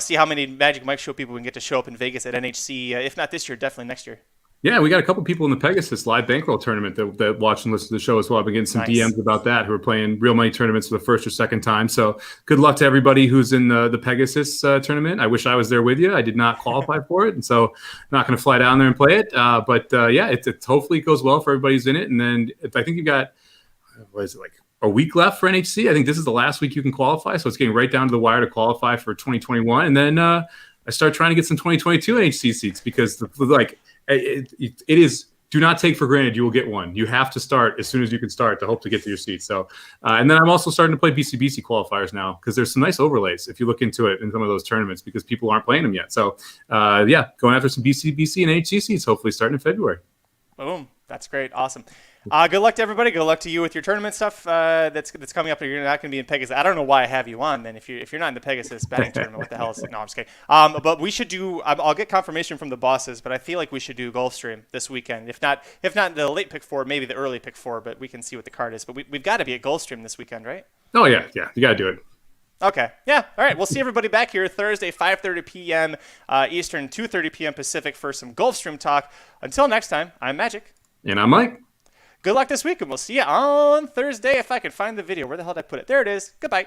see how many Magic Mike Show people we can get to show up in Vegas at NHC. If not this year, definitely next year. Yeah, we got a couple people in the Pegasus live bankroll tournament that watch and listen to the show as well. I've been getting some DMs about that who are playing real money tournaments for the first or second time. So good luck to everybody who's in the Pegasus tournament. I wish I was there with you. I did not qualify for it, and so I'm not going to fly down there and play it. But it hopefully goes well for everybody who's in it. And then I think you've got, like a week left for NHC. I think this is the last week you can qualify. So it's getting right down to the wire to qualify for 2021. And then I start trying to get some 2022 NHC seats because it is, do not take for granted you will get one. You have to start as soon as you can start to hope to get to your seat. So, and then I'm also starting to play BCBC qualifiers now because there's some nice overlays if you look into it in some of those tournaments because people aren't playing them yet. So, going after some BCBC and HC seats hopefully starting in February. Boom. That's great. Awesome. Good luck to everybody. Good luck to you with your tournament stuff that's coming up. You're not going to be in Pegasus. I don't know why I have you on then. If you're not in the Pegasus betting tournament, what the hell is it? No, I'm just kidding. But we should do. I'll get confirmation from the bosses, but I feel like we should do Gulfstream this weekend. If not the late pick 4, maybe the early pick 4. But we can see what the card is. But we've got to be at Gulfstream this weekend, right? Oh yeah, you got to do it. Okay. Yeah. All right. We'll see everybody back here Thursday, 5:30 p.m. Eastern, 2:30 p.m. Pacific for some Gulfstream talk. Until next time, I'm Magic. And I'm Mike. Good luck this week, and we'll see you on Thursday if I can find the video. Where the hell did I put it? There it is. Goodbye.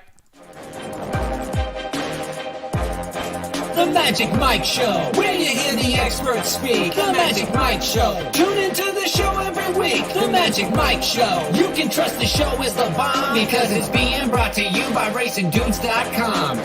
The Magic Mike Show, where you hear the experts speak. The Magic Mike Show. Tune into the show every week. The Magic Mike Show. You can trust the show is the bomb because it's being brought to you by RacingDudes.com.